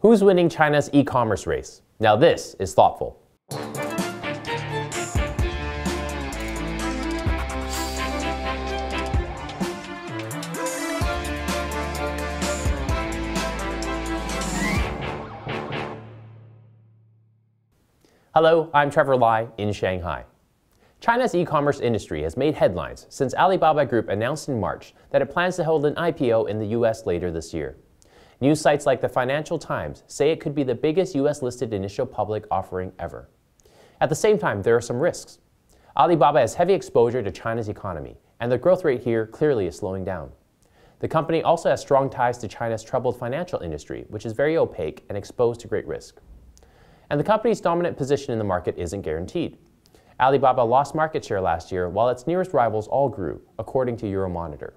Who's winning China's e-commerce race? Now this is thoughtful. Hello, I'm Trevor Lai in Shanghai. China's e-commerce industry has made headlines since Alibaba Group announced in March that it plans to hold an IPO in the US later this year. News sites like the Financial Times say it could be the biggest US-listed initial public offering ever. At the same time, there are some risks. Alibaba has heavy exposure to China's economy, and the growth rate here clearly is slowing down. The company also has strong ties to China's troubled financial industry, which is very opaque and exposed to great risk. And the company's dominant position in the market isn't guaranteed. Alibaba lost market share last year, while its nearest rivals all grew, according to Euromonitor.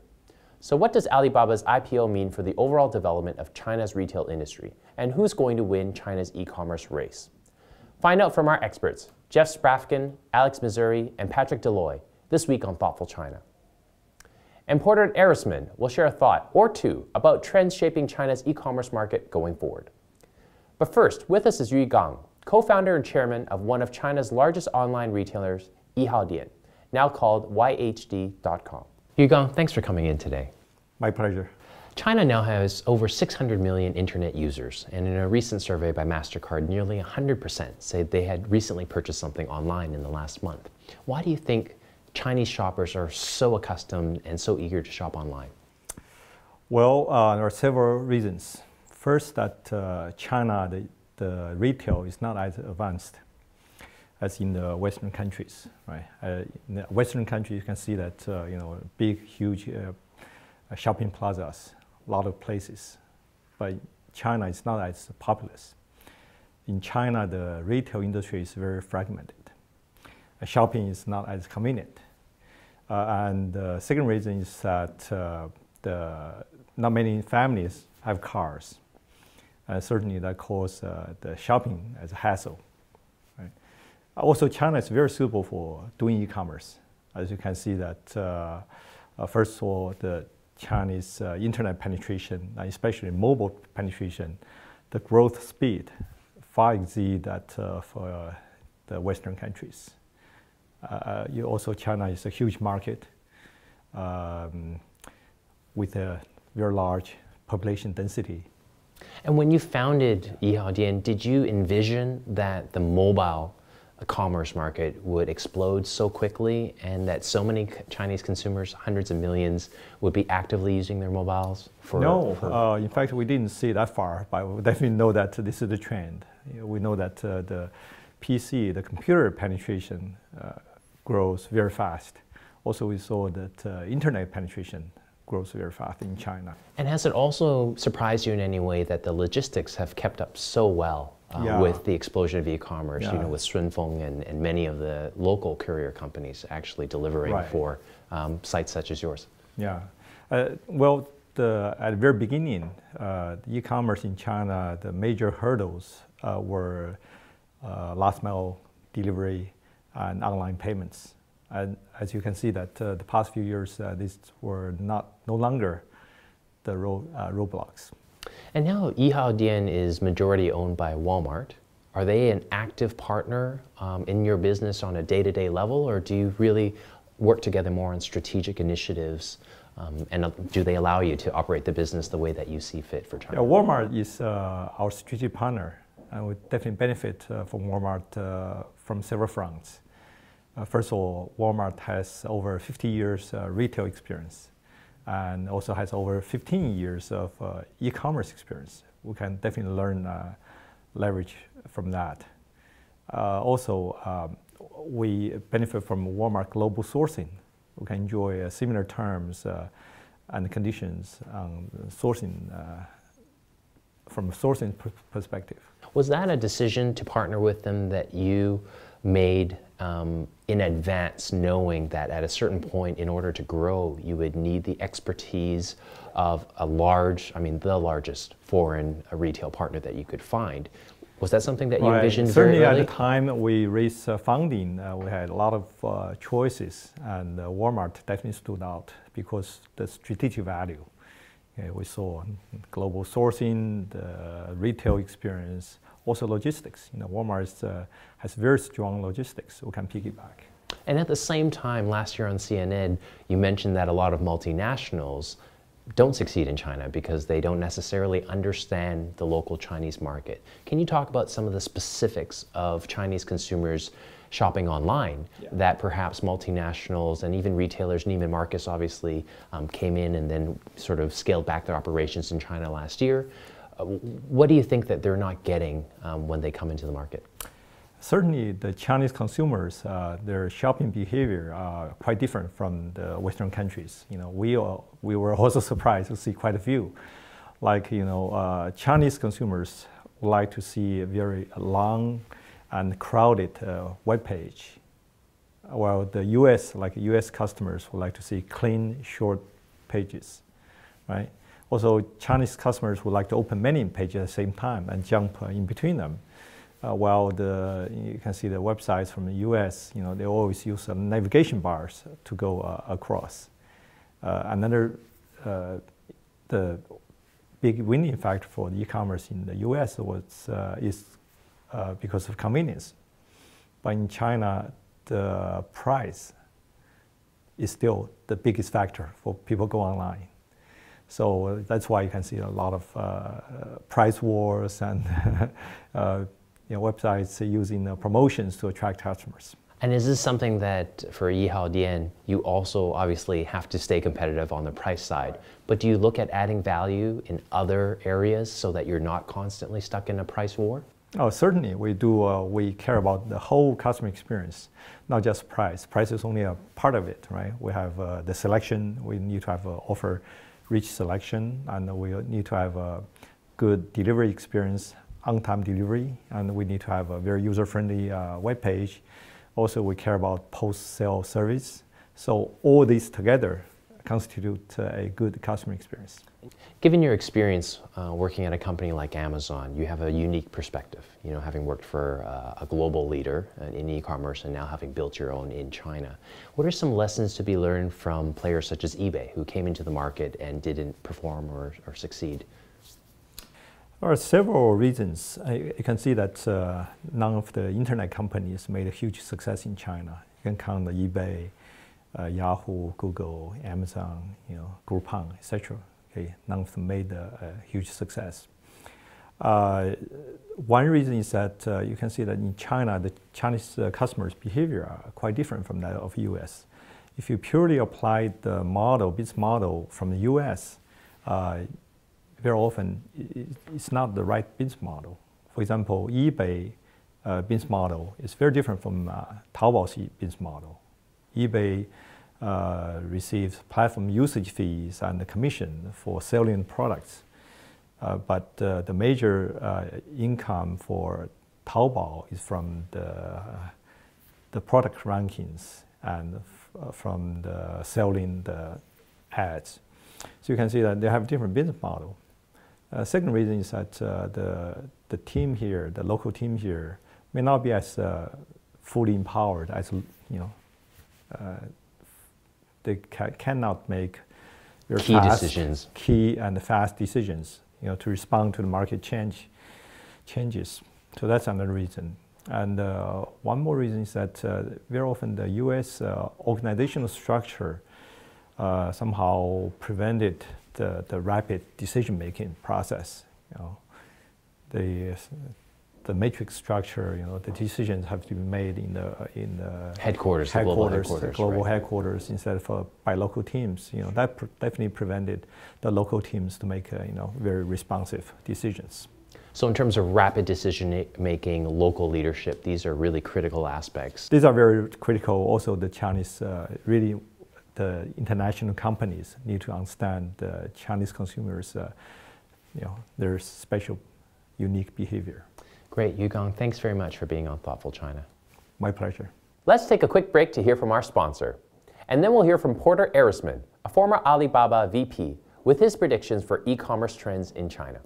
So what does Alibaba's IPO mean for the overall development of China's retail industry, and who's going to win China's e-commerce race? Find out from our experts, Jeff Sprafkin, Alex Missouri, and Patrick Deloy, this week on Thoughtful China. And Porter Erisman will share a thought or two about trends shaping China's e-commerce market going forward. But first, with us is Yu Gang, co-founder and chairman of one of China's largest online retailers, Yihaodian, now called YHD.com. Yu Gang, thanks for coming in today. My pleasure. China now has over 600 million internet users, and in a recent survey by MasterCard, nearly 100% said they had recently purchased something online in the last month. Why do you think Chinese shoppers are so accustomed and so eager to shop online? Well, there are several reasons. First, that China, the retail is not as advanced as in the Western countries, right? In the Western countries, you can see that big, huge shopping plazas, a lot of places. But China is not as populous. In China, the retail industry is very fragmented. Shopping is not as convenient. And the second reason is that not many families have cars. Certainly that causes the shopping as a hassle. Right? Also, China is very suitable for doing e-commerce. As you can see that, first of all, the Chinese internet penetration, especially mobile penetration, the growth speed far exceeds that for the Western countries. Also, China is a huge market with a very large population density. And when you founded Yihaodian, did you envision that the mobile commerce market would explode so quickly and that so many Chinese consumers, hundreds of millions, would be actively using their mobiles? No, in fact, we didn't see that far, but we definitely know that this is the trend. We know that the PC, the computer penetration grows very fast. Also, we saw that internet penetration grows very fast in China. And has it also surprised you in any way that the logistics have kept up so well with the explosion of e-commerce, with Sunfeng and many of the local courier companies actually delivering for sites such as yours? Yeah. Well, at the very beginning, the e-commerce in China, the major hurdles were last mile delivery and online payments. And as you can see that the past few years, these were no longer the roadblocks. And now Yihaodian is majority owned by Walmart. Are they an active partner in your business on a day-to-day level, or do you really work together more on strategic initiatives? And do they allow you to operate the business the way that you see fit for China? Yeah, Walmart is our strategic partner, and we definitely benefit from Walmart from several fronts. First of all, Walmart has over 50 years retail experience and also has over 15 years of e-commerce experience. We can definitely learn, leverage from that. Also, we benefit from Walmart global sourcing. We can enjoy similar terms and conditions on sourcing from a sourcing perspective. Was that a decision to partner with them that you made in advance, knowing that at a certain point, in order to grow, you would need the expertise of a large, the largest foreign retail partner that you could find? Was that something that you envisioned Certainly very early? At the time we raised funding, we had a lot of choices, and Walmart definitely stood out because the strategic value. You Okay, we saw global sourcing, the retail experience, also logistics. Walmart has very strong logistics. We can piggyback. And at the same time, last year on CNN, you mentioned that a lot of multinationals don't succeed in China because they don't necessarily understand the local Chinese market. Can you talk about some of the specifics of Chinese consumers shopping online that perhaps multinationals and even retailers, Neiman Marcus obviously came in and then sort of scaled back their operations in China last year. What do you think that they're not getting when they come into the market? Certainly, the Chinese consumers, their shopping behavior are quite different from the Western countries. We were also surprised to see quite a few. Like, Chinese consumers like to see a very long and crowded web page, while the US customers would like to see clean, short pages, right? Also, Chinese customers would like to open many pages at the same time and jump in between them. While you can see the websites from the US, they always use navigation bars to go across. The big winning factor for the e-commerce in the US is because of convenience. But in China, the price is still the biggest factor for people go online. So that's why you can see a lot of price wars and websites using promotions to attract customers. And is this something that for Yihaodian, you also obviously have to stay competitive on the price side, but do you look at adding value in other areas so that you're not constantly stuck in a price war? Oh, certainly we do. We care about the whole customer experience, not just price. Price is only a part of it, right? We have the selection. We need to have offer rich selection, and we need to have a good delivery experience, on-time delivery, and we need to have a very user-friendly web page. Also, we care about post-sale service. So all these together constitute a good customer experience. Given your experience working at a company like Amazon, you have a unique perspective, having worked for a global leader in e-commerce and now having built your own in China. What are some lessons to be learned from players such as eBay, who came into the market and didn't perform or succeed? There are several reasons. You can see that none of the internet companies made a huge success in China. You can count the eBay, Yahoo, Google, Amazon, Groupon, etc. Okay, none of them made a huge success. One reason is that you can see that in China, the Chinese customers' behavior are quite different from that of US. If you purely apply the business model from the US, very often it's not the right business model. For example, eBay business model is very different from Taobao's business model. eBay receives platform usage fees and the commission for selling products. But the major income for Taobao is from the product rankings and from the selling the ads. So you can see that they have different business model. Second reason is that the team here, the local team here, may not be as fully empowered as they cannot make very key and fast decisions, to respond to the market changes. So that's another reason. And one more reason is that very often the U.S. Organizational structure somehow prevented the rapid decision-making process. The matrix structure, the decisions have to be made in the headquarters, global headquarters instead of by local teams. That definitely prevented the local teams to make very responsive decisions. So in terms of rapid decision-making, local leadership, these are really critical aspects. These are very critical. Also, the Chinese the international companies need to understand the Chinese consumers, their special, unique behavior. Great, Yugong, thanks very much for being on Thoughtful China. My pleasure. Let's take a quick break to hear from our sponsor. And then we'll hear from Porter Erisman, a former Alibaba VP, with his predictions for e-commerce trends in China.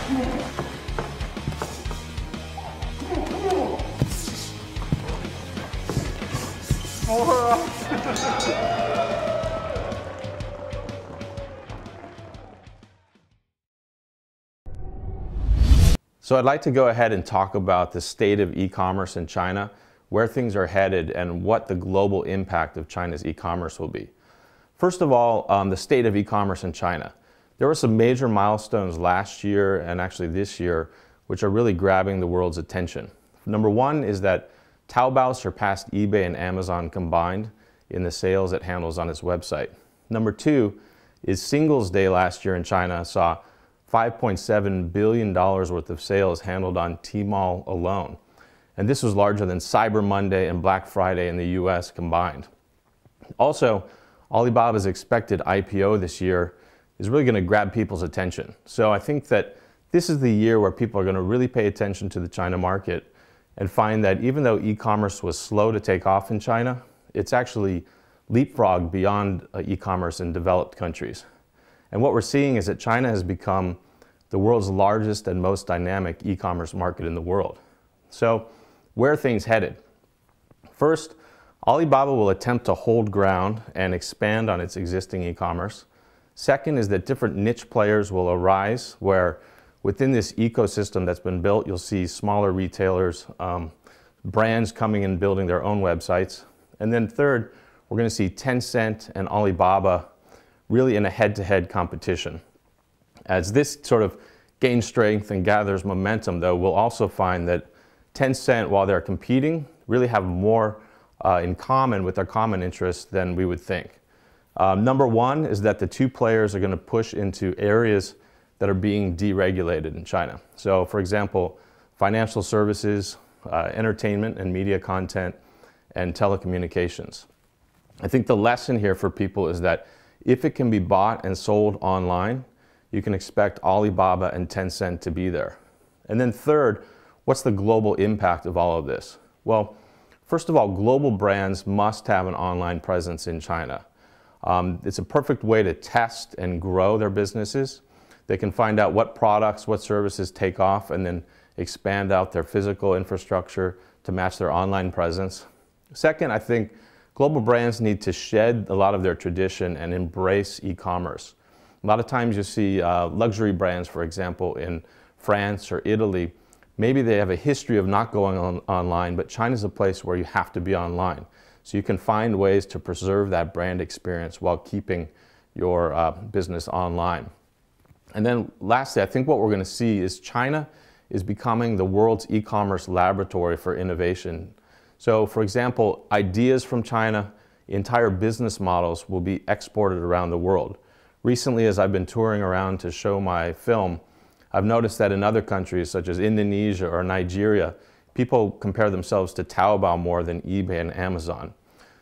So I'd like to go ahead and talk about the state of e-commerce in China, where things are headed, and what the global impact of China's e-commerce will be. First of all, the state of e-commerce in China. There were some major milestones last year and actually this year, which are really grabbing the world's attention. Number one is that Taobao surpassed eBay and Amazon combined in the sales it handles on its website. Number two is Singles Day last year in China saw $5.7 billion worth of sales handled on Tmall alone. And this was larger than Cyber Monday and Black Friday in the US combined. Also, Alibaba's expected IPO this year is really going to grab people's attention. So I think that this is the year where people are going to really pay attention to the China market and find that even though e-commerce was slow to take off in China, it's actually leapfrogged beyond e-commerce in developed countries. And what we're seeing is that China has become the world's largest and most dynamic e-commerce market in the world. So where are things headed? First, Alibaba will attempt to hold ground and expand on its existing e-commerce. Second is that different niche players will arise where within this ecosystem that's been built, you'll see smaller retailers, brands coming and building their own websites. And then third, we're going to see Tencent and Alibaba really in a head-to-head competition. As this sort of gains strength and gathers momentum, though, we'll also find that Tencent, while they're competing, really have more in common with their common interests than we would think. Number one is that the two players are going to push into areas that are being deregulated in China. So, for example, financial services, entertainment and media content, and telecommunications. I think the lesson here for people is that if it can be bought and sold online, you can expect Alibaba and Tencent to be there. And then third, what's the global impact of all of this? Well, first of all, global brands must have an online presence in China. It's a perfect way to test and grow their businesses. They can find out what products, what services take off, and then expand out their physical infrastructure to match their online presence. Second, I think global brands need to shed a lot of their tradition and embrace e-commerce. A lot of times you see luxury brands, for example, in France or Italy. Maybe they have a history of not going online, but China's a place where you have to be online. So you can find ways to preserve that brand experience while keeping your business online. And then lastly, I think what we're going to see is China is becoming the world's e-commerce laboratory for innovation. So for example, ideas from China, entire business models will be exported around the world. Recently, as I've been touring around to show my film, I've noticed that in other countries such as Indonesia or Nigeria, people compare themselves to Taobao more than eBay and Amazon.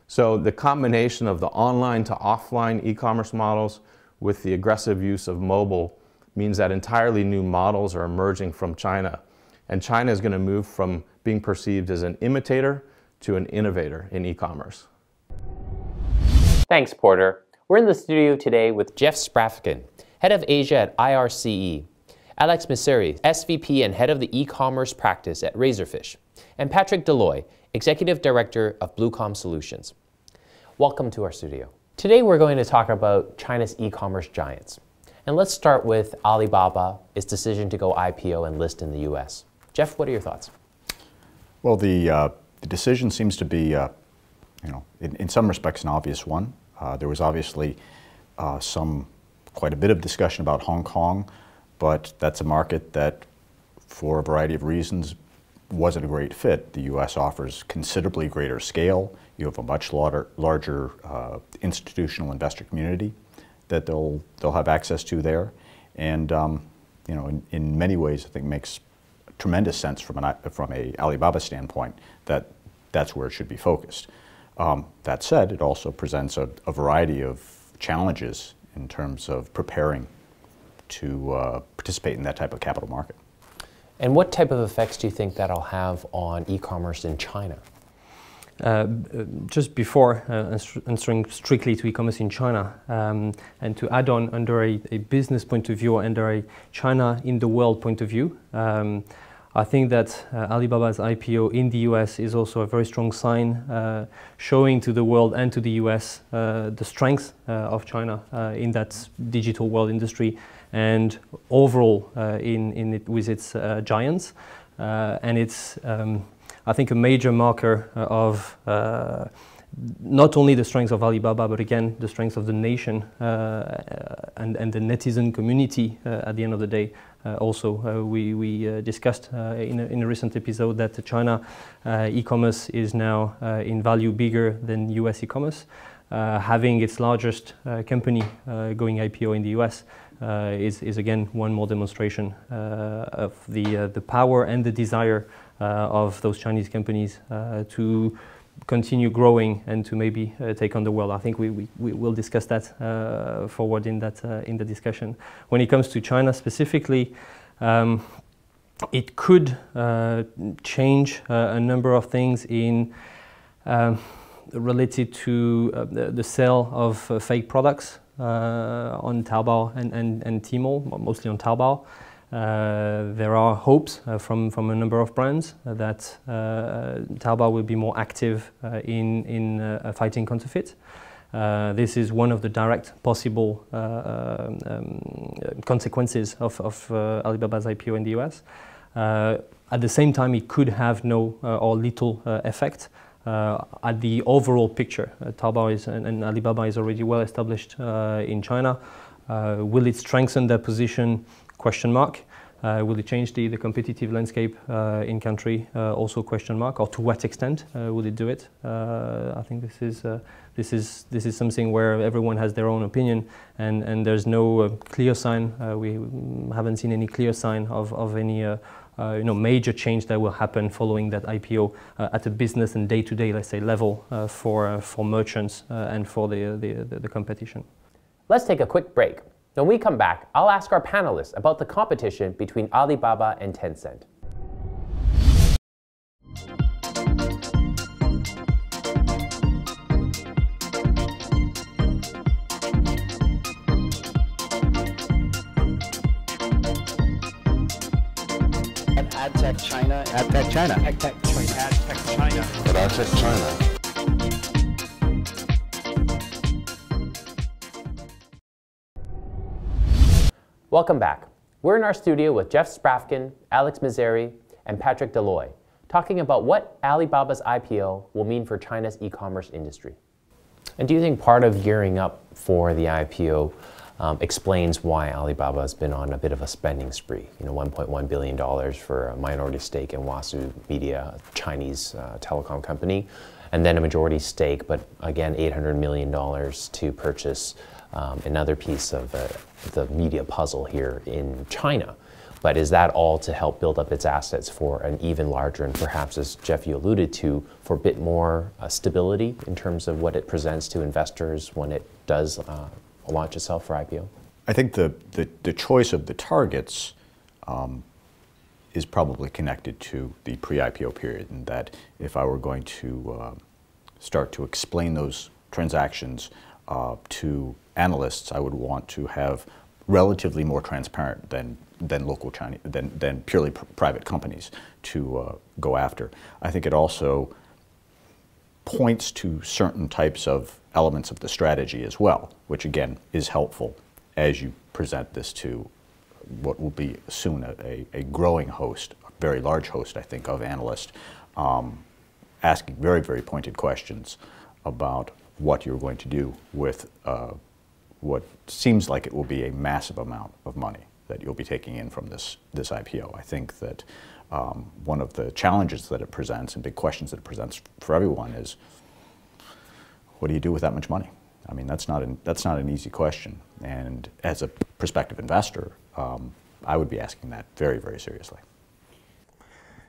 So the combination of the online to offline e-commerce models with the aggressive use of mobile means that entirely new models are emerging from China. And China is going to move from being perceived as an imitator to an innovator in e-commerce. Thanks, Porter. We're in the studio today with Jeff Sprafkin, Head of Asia at IRCE, Alex Missouri, SVP and Head of the E-commerce Practice at Razorfish, and Patrick Deloy, Executive Director of Bluecom Solutions. Welcome to our studio. Today we're going to talk about China's e-commerce giants. And let's start with Alibaba, its decision to go IPO and list in the US. Jeff, what are your thoughts? Well, the decision seems to be, in some respects, an obvious one. There was obviously quite a bit of discussion about Hong Kong, but that's a market that, for a variety of reasons, wasn't a great fit. The U.S. offers considerably greater scale. You have a much larger institutional investor community that they'll have access to there, and in many ways, I think makes tremendous sense from a Alibaba standpoint that that's where it should be focused. That said, it also presents a variety of challenges in terms of preparing to participate in that type of capital market. And what type of effects do you think that'll have on e-commerce in China? Just before answering strictly to e-commerce in China, and to add on under a business point of view, under a China in the world point of view, I think that Alibaba's IPO in the US is also a very strong sign, showing to the world and to the US the strength of China in that digital world industry and overall with its giants. And it's, I think, a major marker of not only the strength of Alibaba, but again, the strength of the nation and the netizen community at the end of the day. Also, we discussed in a recent episode that China e-commerce is now in value bigger than US e-commerce. Having its largest company going IPO in the US is again one more demonstration of the power and the desire of those Chinese companies to continue growing and to maybe take on the world. I think we will discuss that forward in the discussion. When it comes to China specifically, it could change a number of things in related to the sale of fake products on Taobao and Tmall, mostly on Taobao. There are hopes from a number of brands that Taobao will be more active in fighting counterfeit. This is one of the direct possible consequences of Alibaba's IPO in the US. At the same time, it could have no or little effect at the overall picture. Taobao and Alibaba is already well established in China. Will it strengthen their position? Question mark. Will it change the competitive landscape in country? Also question mark. Or to what extent will it do it? I think this is something where everyone has their own opinion, and there's no clear sign. We haven't seen any clear sign of any major change that will happen following that IPO at a business and day-to-day, let's say, level for merchants and for the competition. Let's take a quick break. When we come back, I'll ask our panelists about the competition between Alibaba and Tencent. AdTech China. AdTech China. AdTech China. AdTech China. AdTech China. Welcome back. We're in our studio with Jeff Sprafkin, Alex Misery, and Patrick Deloy, talking about what Alibaba's IPO will mean for China's e-commerce industry. And do you think part of gearing up for the IPO explains why Alibaba has been on a bit of a spending spree? You know, $1.1 billion for a minority stake in Wasu Media, a Chinese telecom company, and then a majority stake, but again, $800 million to purchase another piece of the media puzzle here in China. But is that all to help build up its assets for an even larger and perhaps, as Jeff, you alluded to, for a bit more stability in terms of what it presents to investors when it does launch itself for IPO? I think the choice of the targets is probably connected to the pre-IPO period, and that if I were going to start to explain those transactions to analysts, I would want to have relatively more transparent than local Chinese, than purely private companies to go after. I think it also points to certain types of elements of the strategy as well, which again is helpful as you present this to what will be soon a growing host, a very large host, I think, of analysts, asking very, very pointed questions about what you're going to do with what seems like it will be a massive amount of money that you'll be taking in from this IPO. I think that one of the challenges that it presents and big questions that it presents for everyone is, what do you do with that much money? I mean, that's not an easy question. And as a prospective investor, I would be asking that very, very seriously.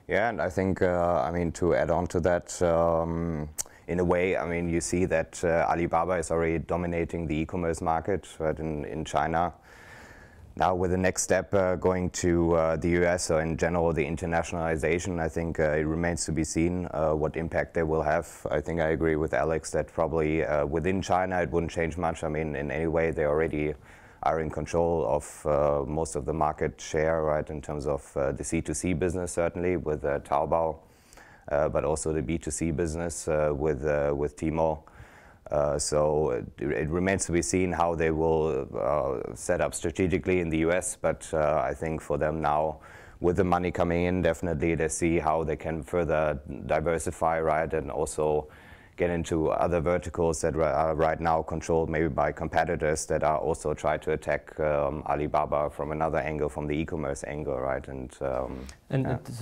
Yeah, and I think, I mean, to add on to that, in a way, I mean, you see that Alibaba is already dominating the e-commerce market, right, in China. Now with the next step going to the US, or in general the internationalization, I think it remains to be seen what impact they will have. I think I agree with Alex that probably within China it wouldn't change much. I mean, in any way they already are in control of most of the market share, right, in terms of the C2C business certainly with Taobao, but also the B2C business with Tmall. So it remains to be seen how they will set up strategically in the US, but I think for them now, with the money coming in, definitely they see how they can further diversify, right, and also get into other verticals that are right now controlled maybe by competitors that are also trying to attack Alibaba from another angle, from the e-commerce angle, right?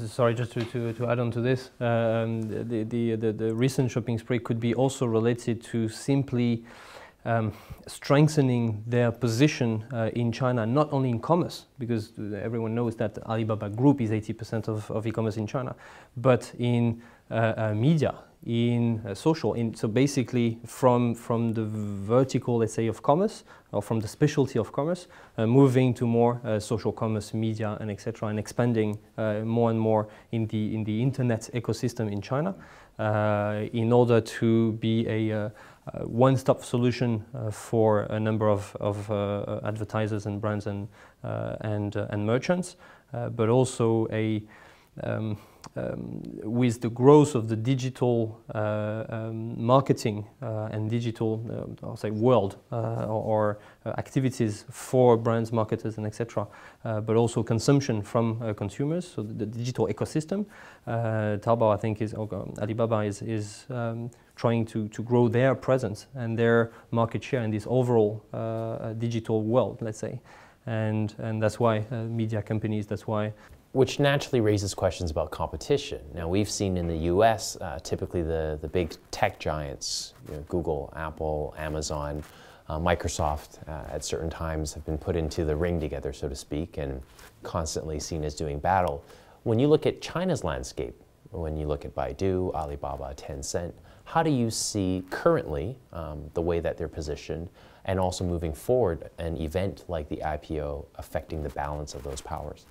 Sorry, just to add on to this, the recent shopping spree could be also related to simply strengthening their position in China, not only in commerce, because everyone knows that Alibaba Group is 80% of e-commerce in China, but in media, in social. So basically from the vertical, let's say, of commerce, or from the specialty of commerce, moving to more social commerce, media, and etc., and expanding more and more in the internet ecosystem in China, in order to be a one-stop solution for a number of advertisers and brands and merchants, but also with the growth of the digital marketing and digital, I'll say, world or activities for brands, marketers, and etc., but also consumption from consumers. So the digital ecosystem, Taobao, I think, Alibaba is trying to grow their presence and their market share in this overall digital world, let's say, and that's why media companies, that's why. Which naturally raises questions about competition. Now, we've seen in the US, typically the big tech giants, Google, Apple, Amazon, Microsoft, at certain times have been put into the ring together, so to speak, and constantly seen as doing battle. When you look at China's landscape, when you look at Baidu, Alibaba, Tencent, how do you see currently the way that they're positioned, and also moving forward, an event like the IPO affecting the balance of those powers?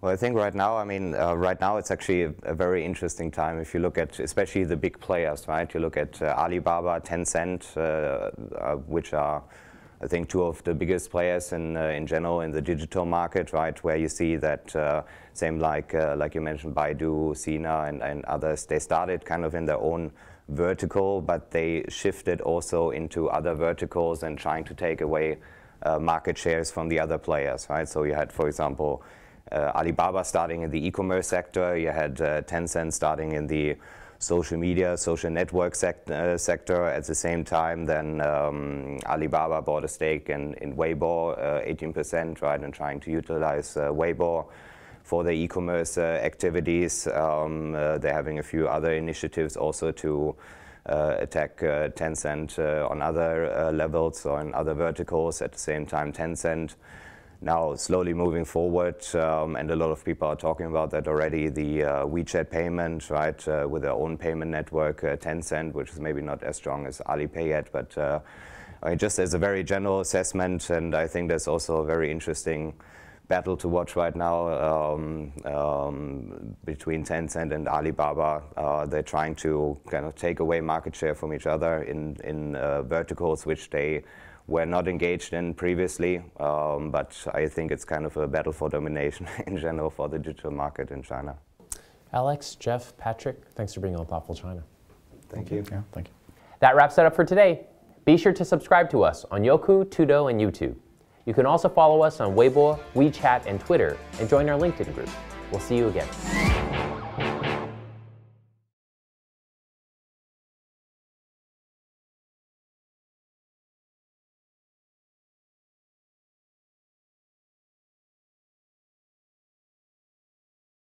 Well, I think right now, I mean, right now it's actually a very interesting time. If you look at especially the big players, right? You look at Alibaba, Tencent, which are, I think, two of the biggest players in general in the digital market, right? Where you see that same like you mentioned, Baidu, Sina, and others. They started kind of in their own vertical, but they shifted also into other verticals and trying to take away market shares from the other players, right? So you had, for example, Alibaba starting in the e-commerce sector, you had Tencent starting in the social media, social network sector. At the same time, then Alibaba bought a stake in Weibo, 18%, right, and trying to utilize Weibo for their e-commerce activities. They're having a few other initiatives also to attack Tencent on other levels or in other verticals. At the same time, Tencent now slowly moving forward, and a lot of people are talking about that already, the WeChat payment, right, with their own payment network, Tencent, which is maybe not as strong as Alipay yet, but I mean, just as a very general assessment, and I think there's also a very interesting battle to watch right now between Tencent and Alibaba. They're trying to kind of take away market share from each other in verticals which they were not engaged in previously, but I think it's kind of a battle for domination in general for the digital market in China. Alex, Jeff, Patrick, thanks for being on Thoughtful China. Thank you. Yeah, thank you. That wraps it up for today. Be sure to subscribe to us on Youku, Tudo, and YouTube. You can also follow us on Weibo, WeChat, and Twitter, and join our LinkedIn group. We'll see you again.